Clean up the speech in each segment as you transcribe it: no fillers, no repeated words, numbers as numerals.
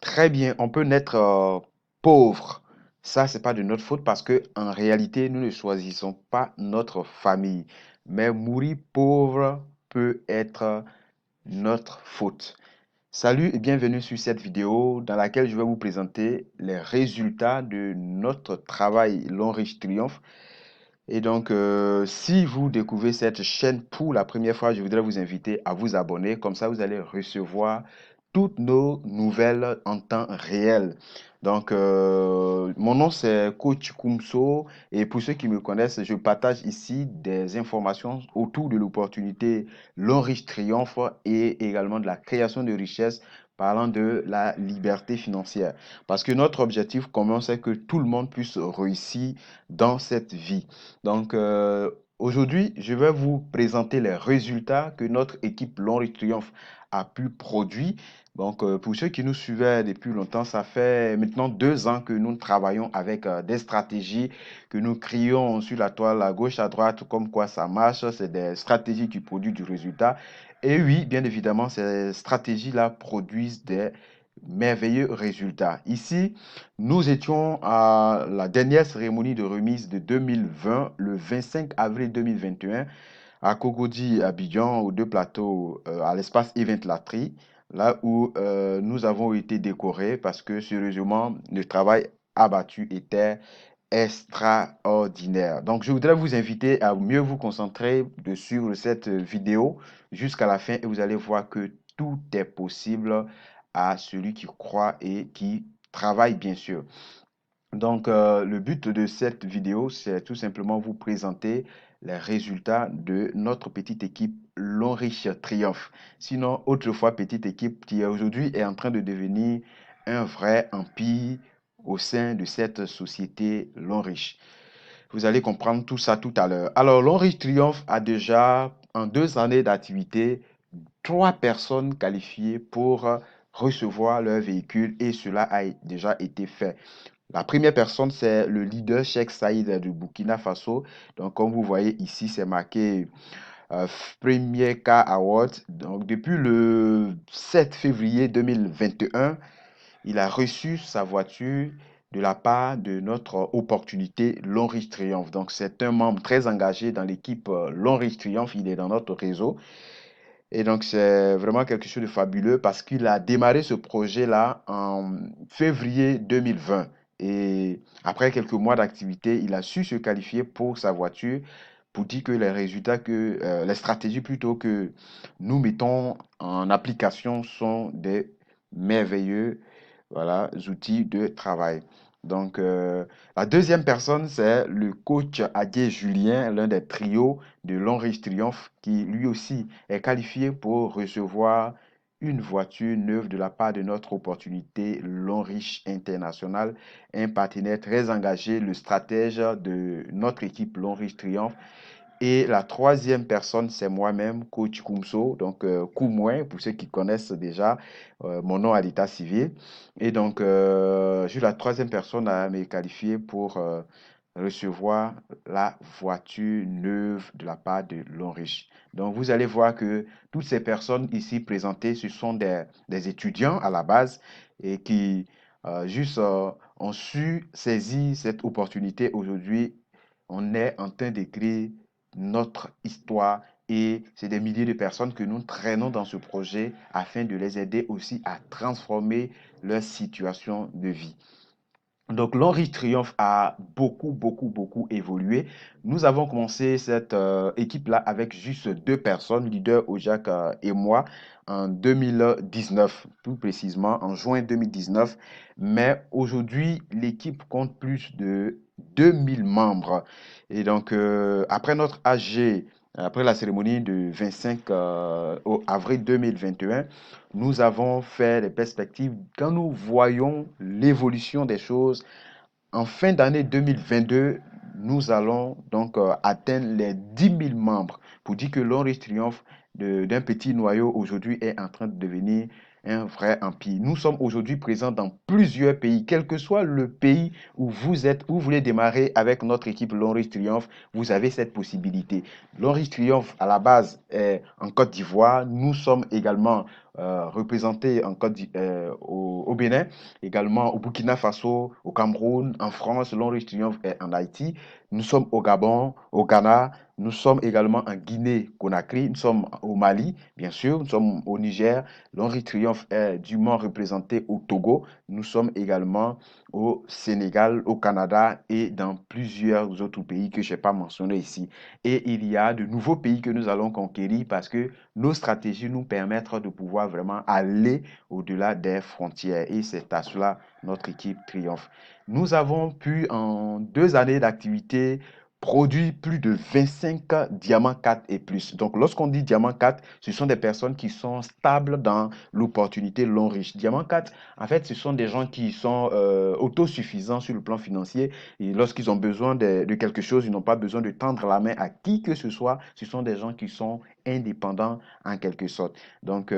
Très bien, on peut naître pauvre. Ça, c'est pas de notre faute parce que en réalité, nous ne choisissons pas notre famille. Mais mourir pauvre peut être notre faute. Salut et bienvenue sur cette vidéo dans laquelle je vais vous présenter les résultats de notre travail Long Riche Triomphe. Et donc, si vous découvrez cette chaîne pour la première fois, je voudrais vous inviter à vous abonner. Comme ça, vous allez recevoir toutes nos nouvelles en temps réel. Donc, mon nom, c'est Coach Kumso. Et pour ceux qui me connaissent, je partage ici des informations autour de l'opportunité Long Riche Triomphe et également de la création de richesses parlant de la liberté financière. Parce que notre objectif commun, c'est que tout le monde puisse réussir dans cette vie. Donc, aujourd'hui, je vais vous présenter les résultats que notre équipe Long Triomphe a pu produire. Donc, pour ceux qui nous suivaient depuis longtemps, ça fait maintenant 2 ans que nous travaillons avec des stratégies que nous crions sur la toile à gauche, à droite, comme quoi ça marche. C'est des stratégies qui produisent du résultat. Et oui, bien évidemment, ces stratégies-là produisent des merveilleux résultats. Ici, nous étions à la dernière cérémonie de remise de 2020, le 25 avril 2021, à Cocody, Abidjan, aux deux plateaux, à l'espace Event Latry, là où nous avons été décorés parce que sérieusement, le travail abattu était extraordinaire. Donc, je voudrais vous inviter à mieux vous concentrer de suivre cette vidéo jusqu'à la fin et vous allez voir que tout est possible à celui qui croit et qui travaille, bien sûr. Donc, le but de cette vidéo, c'est tout simplement vous présenter les résultats de notre petite équipe Longrich Triomphe. Sinon, autrefois petite équipe qui aujourd'hui est en train de devenir un vrai empire au sein de cette société Longrich. Vous allez comprendre tout ça tout à l'heure. Alors, Longrich Triomphe a déjà, en 2 années d'activité, 3 personnes qualifiées pour recevoir leur véhicule et cela a déjà été fait. La première personne, c'est le leader Cheikh Saïd du Burkina Faso. Donc, comme vous voyez ici, c'est marqué Premier Car Award. Donc, depuis le 7 février 2021, il a reçu sa voiture de la part de notre opportunité Long Ridge Triomphe. Donc, c'est un membre très engagé dans l'équipe Long Ridge Triomphe. Il est dans notre réseau. Et donc, c'est vraiment quelque chose de fabuleux parce qu'il a démarré ce projet-là en février 2020. Et après quelques mois d'activité, il a su se qualifier pour sa voiture pour dire que les résultats, les stratégies plutôt que nous mettons en application sont des merveilleux, voilà, outils de travail. Donc, la deuxième personne, c'est le coach Adier Julien, l'un des trios de Long Ridge Triomphe, qui lui aussi est qualifié pour recevoir une voiture neuve de la part de notre opportunité Long Ridge International, un partenaire très engagé, le stratège de notre équipe Long Ridge Triomphe. Et la troisième personne, c'est moi-même, coach Kumso, donc Koumouin, pour ceux qui connaissent déjà mon nom à l'état civil. Et donc, je suis la troisième personne à me qualifier pour recevoir la voiture neuve de la part de Longrich. Donc, vous allez voir que toutes ces personnes ici présentées, ce sont des étudiants à la base et qui juste ont su saisir cette opportunité aujourd'hui. On est en train d'écrire notre histoire et c'est des milliers de personnes que nous traînons dans ce projet afin de les aider aussi à transformer leur situation de vie. Donc, l'Henri Triomphe a beaucoup, beaucoup, beaucoup évolué. Nous avons commencé cette équipe-là avec juste 2 personnes, leader Ojak et moi, en 2019, plus précisément en juin 2019. Mais aujourd'hui, l'équipe compte plus de 2000 membres. Et donc, après notre AG, après la cérémonie de 25 au avril 2021, nous avons fait les perspectives. Quand nous voyons l'évolution des choses, en fin d'année 2022, nous allons donc atteindre les 10 000 membres pour dire que l'Henri Triomphe d'un petit noyau aujourd'hui est en train de devenir un vrai empire. Nous sommes aujourd'hui présents dans plusieurs pays, quel que soit le pays où vous êtes, où vous voulez démarrer avec notre équipe L'Henri Triomphe, vous avez cette possibilité. L'Henri Triomphe, à la base, est en Côte d'Ivoire. Nous sommes également représentés au au Bénin, également au Burkina Faso, au Cameroun, en France, Long Triomphe est en Haïti. Nous sommes au Gabon, au Ghana, nous sommes également en Guinée-Conakry, nous sommes au Mali, bien sûr, nous sommes au Niger. L'Henri Triomphe est dûment représenté au Togo. Nous sommes également au Sénégal, au Canada et dans plusieurs autres pays que je n'ai pas mentionnés ici. Et il y a de nouveaux pays que nous allons conquérir parce que nos stratégies nous permettent de pouvoir vraiment aller au-delà des frontières. Et c'est à cela notre équipe triomphe. Nous avons pu, en 2 années d'activité, produire plus de 25 diamants 4 et plus. Donc, lorsqu'on dit diamant 4, ce sont des personnes qui sont stables dans l'opportunité long riche. Diamant 4, en fait, ce sont des gens qui sont autosuffisants sur le plan financier et lorsqu'ils ont besoin de quelque chose, ils n'ont pas besoin de tendre la main à qui que ce soit. Ce sont des gens qui sont indépendants en quelque sorte. Donc,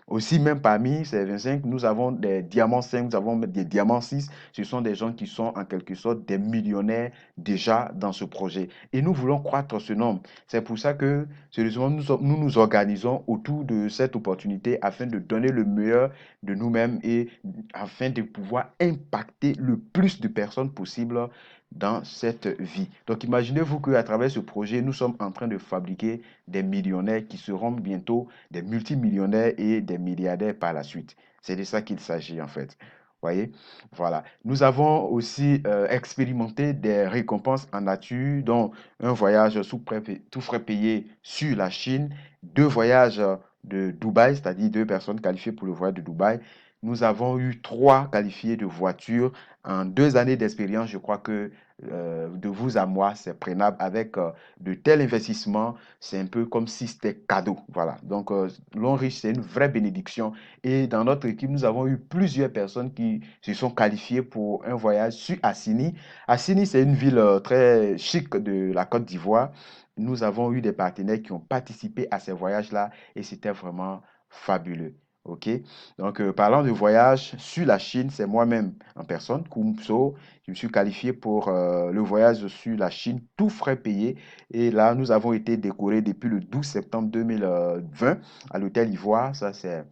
aussi, même parmi ces 25, nous avons des diamants 5, nous avons des diamants 6. Ce sont des gens qui sont en quelque sorte des millionnaires déjà dans ce projet. Et nous voulons croître ce nombre. C'est pour ça que, sérieusement, nous nous organisons autour de cette opportunité afin de donner le meilleur de nous-mêmes et afin de pouvoir impacter le plus de personnes possible dans cette vie. Donc, imaginez-vous qu'à travers ce projet, nous sommes en train de fabriquer des millionnaires qui seront bientôt des multimillionnaires et des milliardaires par la suite. C'est de ça qu'il s'agit en fait. Voyez? Voilà. Nous avons aussi expérimenté des récompenses en nature, dont un voyage tout frais payé sur la Chine, 2 voyages de Dubaï, c'est-à-dire 2 personnes qualifiées pour le voyage de Dubaï. Nous avons eu 3 qualifiés de voitures. En 2 années d'expérience, je crois que de vous à moi, c'est prenable avec de tels investissements. C'est un peu comme si c'était cadeau. Voilà. Donc, l'on riche, c'est une vraie bénédiction. Et dans notre équipe, nous avons eu plusieurs personnes qui se sont qualifiées pour un voyage sur Assini. Assini, c'est une ville très chic de la Côte d'Ivoire. Nous avons eu des partenaires qui ont participé à ces voyages-là et c'était vraiment fabuleux. OK? Donc, parlant de voyage sur la Chine, c'est moi-même en personne, Koumso. Je me suis qualifié pour le voyage sur la Chine, tout frais payé. Et là, nous avons été décorés depuis le 12 septembre 2020 à l'hôtel Ivoire. Ça, c'est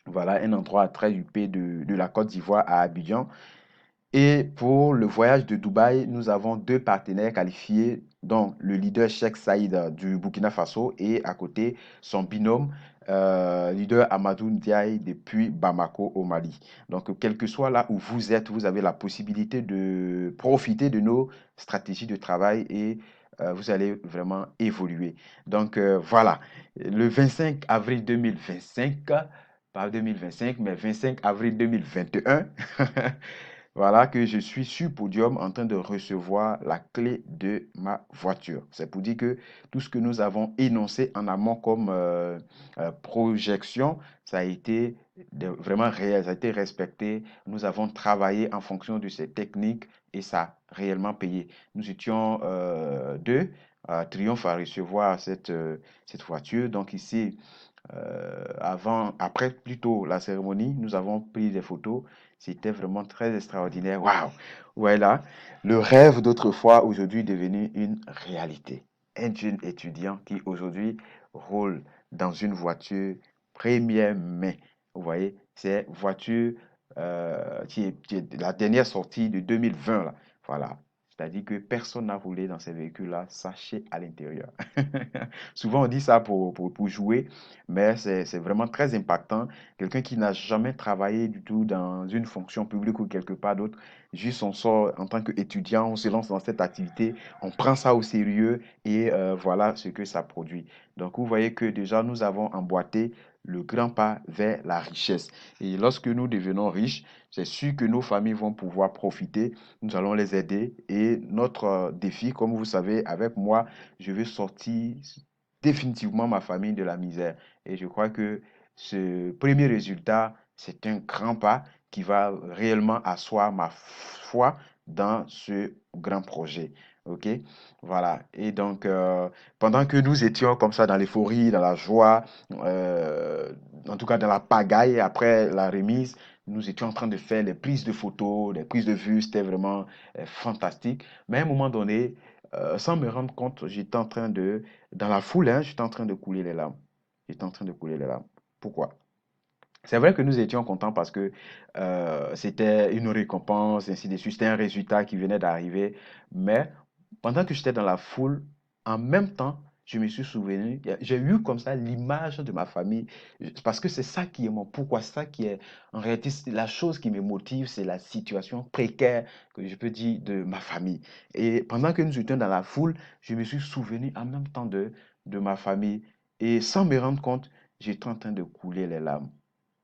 voilà, un endroit très huppé de la Côte d'Ivoire à Abidjan. Et pour le voyage de Dubaï, nous avons 2 partenaires qualifiés, dont le leader Sheikh Saïd du Burkina Faso et à côté son binôme, leader Amadou Ndiaye depuis Bamako au Mali. Donc, quel que soit là où vous êtes, vous avez la possibilité de profiter de nos stratégies de travail et vous allez vraiment évoluer. Donc, voilà, le 25 avril 2025, pas 2025, mais 25 avril 2021. Voilà que je suis sur podium en train de recevoir la clé de ma voiture. C'est pour dire que tout ce que nous avons énoncé en amont comme projection, ça a été vraiment réel, ça a été respecté. Nous avons travaillé en fonction de ces techniques et ça a réellement payé. Nous étions deux à Triomphe à recevoir cette voiture. Donc ici, après plutôt la cérémonie, nous avons pris des photos. C'était vraiment très extraordinaire. Waouh! Voilà, le rêve d'autrefois aujourd'hui est devenu une réalité. Un jeune étudiant qui aujourd'hui roule dans une voiture première main. Vous voyez, c'est voiture qui est la dernière sortie de 2020 là. Voilà. C'est-à-dire que personne n'a roulé dans ces véhicules-là, sachez à l'intérieur. Souvent, on dit ça pour jouer, mais c'est vraiment très impactant. Quelqu'un qui n'a jamais travaillé du tout dans une fonction publique ou quelque part d'autre, juste on sort en tant qu'étudiant, on se lance dans cette activité, on prend ça au sérieux et voilà ce que ça produit. Donc, vous voyez que déjà, nous avons emboîté le grand pas vers la richesse. Et lorsque nous devenons riches, c'est sûr que nos familles vont pouvoir profiter, nous allons les aider. Et notre défi, comme vous savez, avec moi, je veux sortir définitivement ma famille de la misère. Et je crois que ce premier résultat, c'est un grand pas qui va réellement asseoir ma foi dans ce grand projet. OK? Voilà. Et donc, pendant que nous étions comme ça dans l'euphorie, dans la joie, en tout cas dans la pagaille après la remise, nous étions en train de faire les prises de photos, les prises de vues. C'était vraiment fantastique. Mais à un moment donné, sans me rendre compte, j'étais en train dans la foule, hein, j'étais en train de couler les larmes. J'étais en train de couler les larmes. Pourquoi? C'est vrai que nous étions contents parce que c'était une récompense, ainsi de suite. C'était un résultat qui venait d'arriver. Mais pendant que j'étais dans la foule, en même temps, je me suis souvenu, j'ai eu comme ça l'image de ma famille. Parce que c'est ça qui est mon pourquoi, c'est ça qui est en réalité la chose qui me motive, c'est la situation précaire que je peux dire de ma famille. Et pendant que nous étions dans la foule, je me suis souvenu en même temps de ma famille. Et sans me rendre compte, j'étais en train de couler les larmes.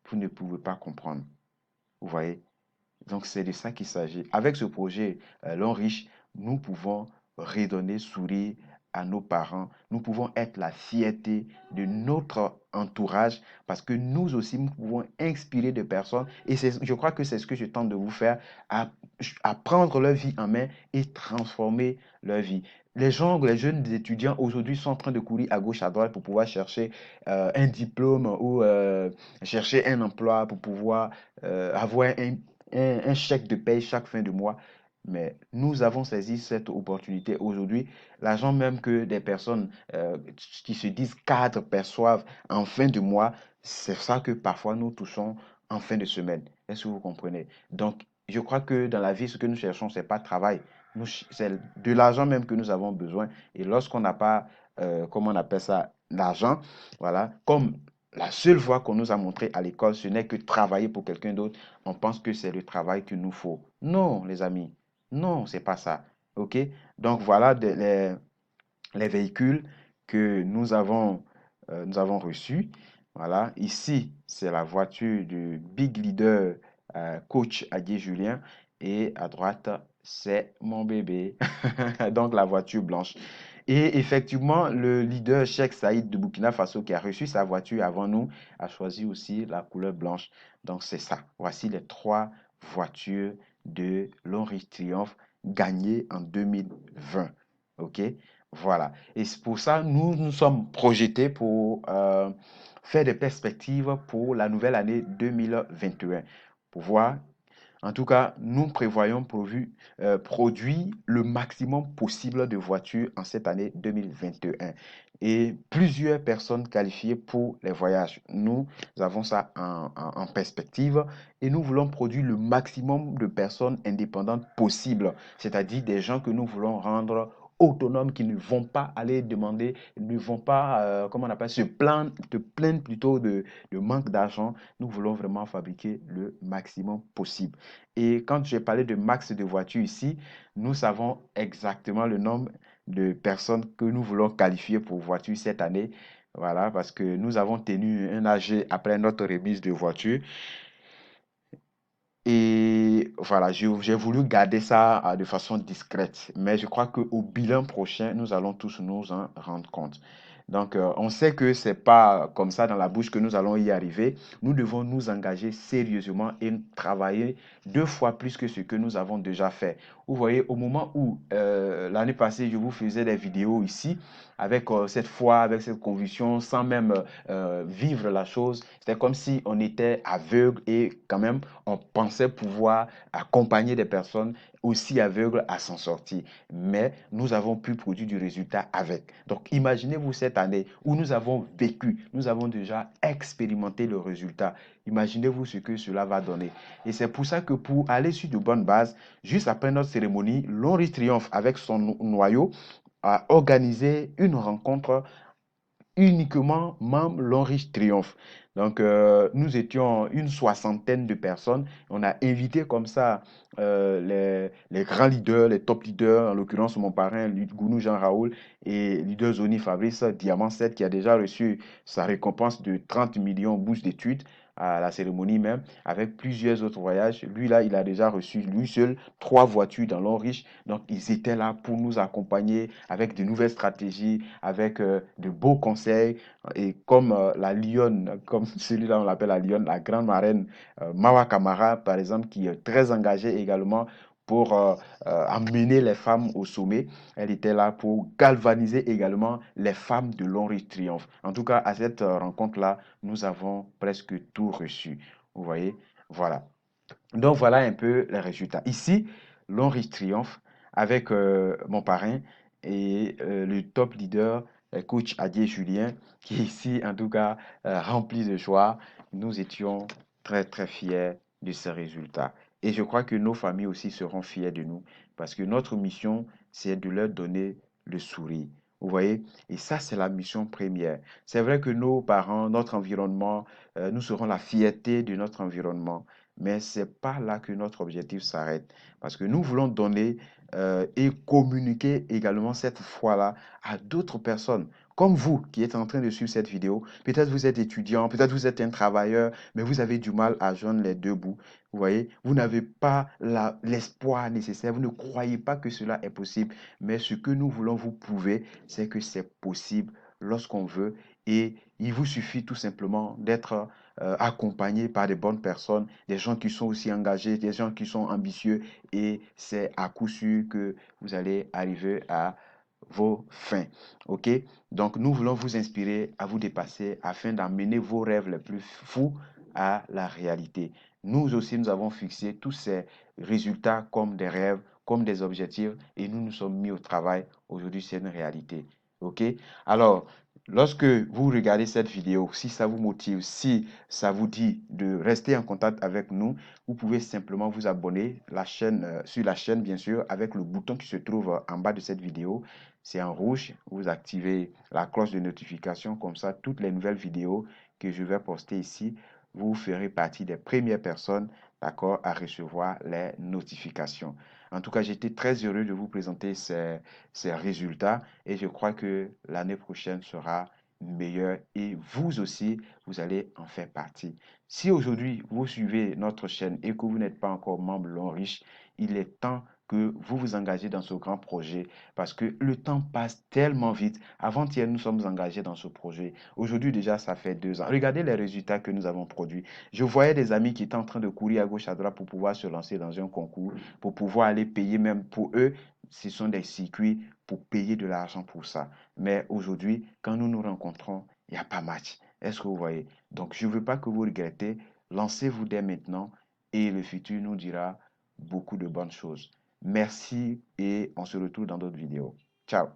Vous ne pouvez pas comprendre. Vous voyez? Donc, c'est de ça qu'il s'agit. Avec ce projet L'Homme Riche, nous pouvons redonner sourire à nos parents. Nous pouvons être la fierté de notre entourage parce que nous aussi, nous pouvons inspirer des personnes. Et je crois que c'est ce que je tente de vous faire, à, à prendre leur vie en main et transformer leur vie. Les gens, les jeunes étudiants aujourd'hui sont en train de courir à gauche, à droite pour pouvoir chercher un diplôme ou chercher un emploi pour pouvoir avoir un chèque de paye chaque fin de mois. Mais nous avons saisi cette opportunité aujourd'hui. L'argent même que des personnes qui se disent cadres perçoivent en fin de mois, c'est ça que parfois nous touchons en fin de semaine. Est-ce que vous comprenez? Donc, je crois que dans la vie, ce que nous cherchons, c'est pas de travail. C'est de l'argent même que nous avons besoin. Et lorsqu'on n'a pas, comment on appelle ça, l'argent, voilà, comme la seule voie qu'on nous a montré à l'école, ce n'est que travailler pour quelqu'un d'autre, on pense que c'est le travail qu'il nous faut. Non, les amis. Non, c'est pas ça. OK? Donc voilà les véhicules que nous avons reçus. Voilà. Ici, c'est la voiture du Big Leader coach Adier Julien. Et à droite, c'est mon bébé. Donc la voiture blanche. Et effectivement, le leader Cheikh Saïd de Burkina Faso qui a reçu sa voiture avant nous a choisi aussi la couleur blanche. Donc c'est ça. Voici les trois voitures de l'Henri Triomphe gagnées en 2020. OK? Voilà. Et c'est pour ça nous nous sommes projetés pour faire des perspectives pour la nouvelle année 2021. Pour voir en tout cas, nous prévoyons produire le maximum possible de voitures en cette année 2021 et plusieurs personnes qualifiées pour les voyages. Nous avons ça en perspective et nous voulons produire le maximum de personnes indépendantes possible, c'est-à-dire des gens que nous voulons rendre autonomes qui ne vont pas aller demander, ne vont pas, comment on appelle, te plaindre plutôt de manque d'argent. Nous voulons vraiment fabriquer le maximum possible. Et quand j'ai parlé de max de voitures ici, nous savons exactement le nombre de personnes que nous voulons qualifier pour voiture cette année. Voilà, parce que nous avons tenu un AG après notre remise de voiture. Et voilà, j'ai voulu garder ça de façon discrète. Mais je crois qu'au bilan prochain, nous allons tous nous en rendre compte. Donc, on sait que c'est pas comme ça dans la bouche que nous allons y arriver. Nous devons nous engager sérieusement et travailler deux fois plus que ce que nous avons déjà fait. Vous voyez, au moment où l'année passée, je vous faisais des vidéos ici, avec cette foi, avec cette conviction, sans même vivre la chose, c'était comme si on était aveugle et quand même on pensait pouvoir accompagner des personnes aussi aveugles à s'en sortir. Mais nous avons pu produire du résultat avec. Donc imaginez-vous cette année où nous avons vécu, nous avons déjà expérimenté le résultat. Imaginez-vous ce que cela va donner. Et c'est pour ça que pour aller sur de bonnes bases, juste après notre cérémonie, l'Henri Triomphe avec son noyau a organisé une rencontre uniquement membres l'Henri Triomphe. Donc, nous étions une soixantaine de personnes. On a invité comme ça les grands leaders, les top leaders, en l'occurrence mon parrain, Gounou Jean Raoul, et leader Zoni Fabrice Diamant 7, qui a déjà reçu sa récompense de 30 millions bourses d'études à la cérémonie même, avec plusieurs autres voyages. Lui, là, il a déjà reçu, lui seul, trois voitures dans l'Or Riche. Donc, ils étaient là pour nous accompagner avec de nouvelles stratégies, avec de beaux conseils. Et comme la lionne, comme celui-là, on l'appelle la lionne, la grande marraine, Mawa Kamara, par exemple, qui est très engagée également pour amener les femmes au sommet. Elle était là pour galvaniser également les femmes de l'Henri Triomphe. En tout cas, à cette rencontre-là, nous avons presque tout reçu. Vous voyez? Voilà. Donc voilà un peu les résultats. Ici, l'Henri Triomphe avec mon parrain et le top leader coach Adier Julien, qui est ici, en tout cas, rempli de joie. Nous étions très, très fiers de ces résultats. Et je crois que nos familles aussi seront fiers de nous parce que notre mission, c'est de leur donner le sourire. Vous voyez? Et ça, c'est la mission première. C'est vrai que nos parents, notre environnement, nous serons la fierté de notre environnement. Mais ce n'est pas là que notre objectif s'arrête. Parce que nous voulons donner et communiquer également cette foi-là à d'autres personnes. Comme vous qui êtes en train de suivre cette vidéo, peut-être vous êtes étudiant, peut-être vous êtes un travailleur, mais vous avez du mal à joindre les deux bouts. Vous voyez, vous n'avez pas l'espoir nécessaire, vous ne croyez pas que cela est possible. Mais ce que nous voulons vous prouver, c'est que c'est possible lorsqu'on veut. Et il vous suffit tout simplement d'être accompagné par des bonnes personnes, des gens qui sont aussi engagés, des gens qui sont ambitieux. Et c'est à coup sûr que vous allez arriver à vos fins. OK? Donc, nous voulons vous inspirer à vous dépasser afin d'amener vos rêves les plus fous à la réalité. Nous aussi, nous avons fixé tous ces résultats comme des rêves, comme des objectifs et nous nous sommes mis au travail. Aujourd'hui, c'est une réalité. OK? Alors, lorsque vous regardez cette vidéo, si ça vous motive, si ça vous dit de rester en contact avec nous, vous pouvez simplement vous abonner sur la chaîne, bien sûr, avec le bouton qui se trouve en bas de cette vidéo. C'est en rouge. Vous activez la cloche de notification. Comme ça, toutes les nouvelles vidéos que je vais poster ici, vous ferez partie des premières personnes, d'accord, à recevoir les notifications. En tout cas, j'étais très heureux de vous présenter ces résultats et je crois que l'année prochaine sera meilleure et vous aussi, vous allez en faire partie. Si aujourd'hui, vous suivez notre chaîne et que vous n'êtes pas encore membre Long Riche, il est temps que vous vous engagez dans ce grand projet parce que le temps passe tellement vite. Avant-hier, nous sommes engagés dans ce projet. Aujourd'hui, déjà, ça fait 2 ans. Regardez les résultats que nous avons produits. Je voyais des amis qui étaient en train de courir à gauche, à droite pour pouvoir se lancer dans un concours, pour pouvoir aller payer même pour eux. Ce sont des circuits pour payer de l'argent pour ça. Mais aujourd'hui, quand nous nous rencontrons, il n'y a pas match. Est-ce que vous voyez? Donc, je ne veux pas que vous regrettez. Lancez-vous dès maintenant et le futur nous dira beaucoup de bonnes choses. Merci et on se retrouve dans d'autres vidéos. Ciao.